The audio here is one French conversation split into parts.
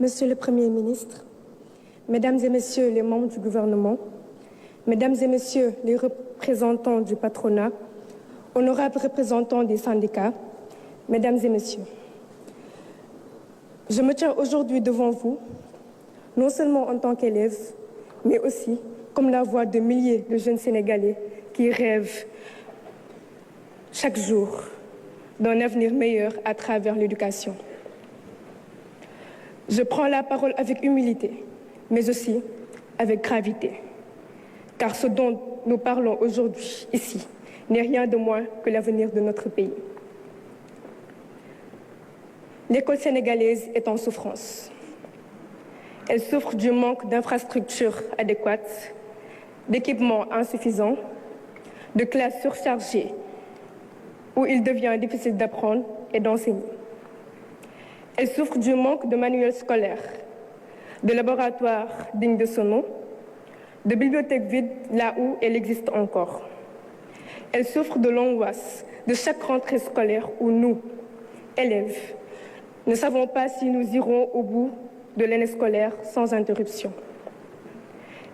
Monsieur le Premier ministre, Mesdames et Messieurs les membres du gouvernement, Mesdames et Messieurs les représentants du patronat, honorables représentants des syndicats, Mesdames et Messieurs, je me tiens aujourd'hui devant vous, non seulement en tant qu'élève, mais aussi comme la voix de milliers de jeunes Sénégalais qui rêvent chaque jour d'un avenir meilleur à travers l'éducation. Je prends la parole avec humilité, mais aussi avec gravité, car ce dont nous parlons aujourd'hui ici n'est rien de moins que l'avenir de notre pays. L'école sénégalaise est en souffrance. Elle souffre du manque d'infrastructures adéquates, d'équipements insuffisants, de classes surchargées où il devient difficile d'apprendre et d'enseigner. Elle souffre du manque de manuels scolaires, de laboratoires dignes de ce nom, de bibliothèques vides là où elle existe encore. Elle souffre de l'angoisse de chaque rentrée scolaire où nous, élèves, ne savons pas si nous irons au bout de l'année scolaire sans interruption.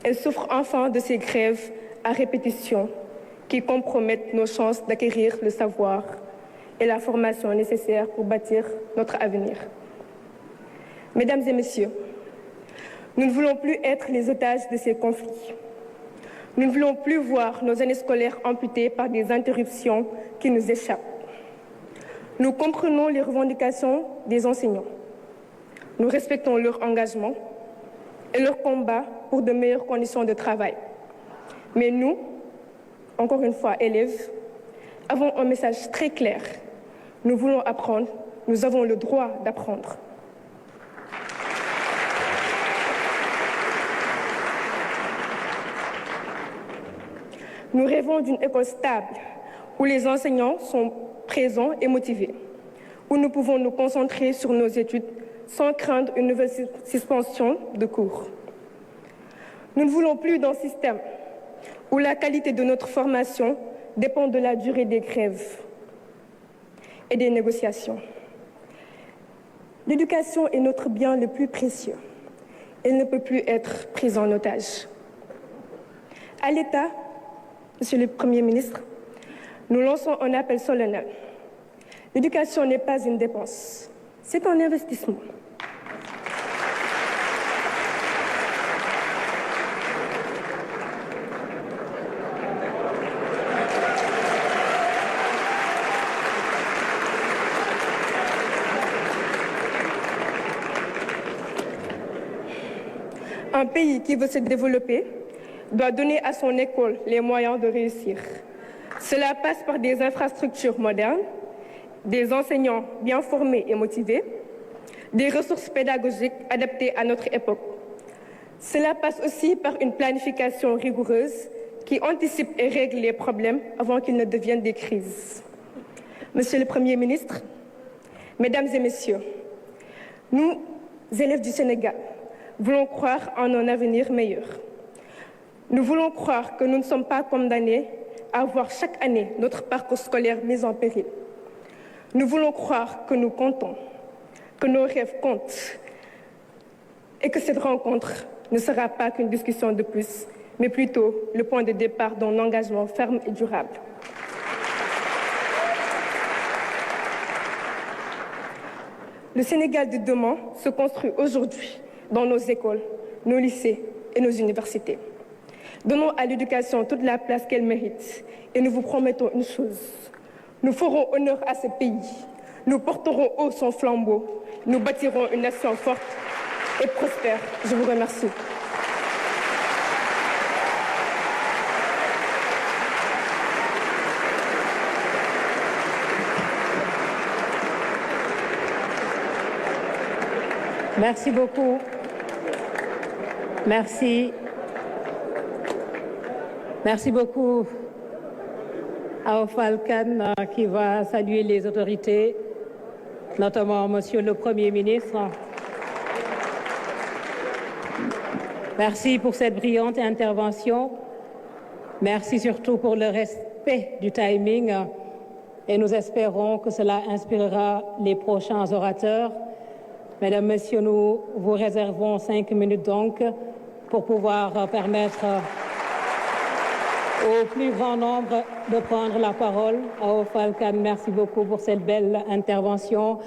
Elle souffre enfin de ces grèves à répétition qui compromettent nos chances d'acquérir le savoir et la formation nécessaire pour bâtir notre avenir. Mesdames et Messieurs, nous ne voulons plus être les otages de ces conflits. Nous ne voulons plus voir nos années scolaires amputées par des interruptions qui nous échappent. Nous comprenons les revendications des enseignants. Nous respectons leur engagement et leur combat pour de meilleures conditions de travail. Mais nous, encore une fois élèves, avons un message très clair. Nous voulons apprendre, nous avons le droit d'apprendre. Nous rêvons d'une école stable, où les enseignants sont présents et motivés, où nous pouvons nous concentrer sur nos études sans craindre une nouvelle suspension de cours. Nous ne voulons plus d'un système où la qualité de notre formation dépend de la durée des grèves et des négociations. L'éducation est notre bien le plus précieux. Elle ne peut plus être prise en otage. À l'État, Monsieur le Premier ministre, nous lançons un appel solennel. L'éducation n'est pas une dépense, c'est un investissement. Un pays qui veut se développer doit donner à son école les moyens de réussir. Cela passe par des infrastructures modernes, des enseignants bien formés et motivés, des ressources pédagogiques adaptées à notre époque. Cela passe aussi par une planification rigoureuse qui anticipe et règle les problèmes avant qu'ils ne deviennent des crises. Monsieur le Premier ministre, Mesdames et Messieurs, nous, élèves du Sénégal, voulons croire en un avenir meilleur. Nous voulons croire que nous ne sommes pas condamnés à voir chaque année notre parcours scolaire mis en péril. Nous voulons croire que nous comptons, que nos rêves comptent et que cette rencontre ne sera pas qu'une discussion de plus, mais plutôt le point de départ d'un engagement ferme et durable. Le Sénégal de demain se construit aujourd'hui dans nos écoles, nos lycées et nos universités. Donnons à l'éducation toute la place qu'elle mérite et nous vous promettons une chose. Nous ferons honneur à ce pays, nous porterons haut son flambeau, nous bâtirons une nation forte et prospère. Je vous remercie. Merci beaucoup. Merci. Merci beaucoup à Ofalkan qui va saluer les autorités, notamment Monsieur le Premier ministre. Merci pour cette brillante intervention. Merci surtout pour le respect du timing et nous espérons que cela inspirera les prochains orateurs. Mesdames, Messieurs, nous vous réservons 5 minutes donc pour pouvoir permettre au plus grand nombre de prendre la parole. Awa-Fall Kane, merci beaucoup pour cette belle intervention.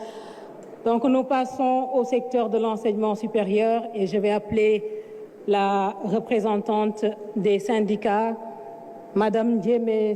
Donc nous passons au secteur de l'enseignement supérieur et je vais appeler la représentante des syndicats, Madame Diémé.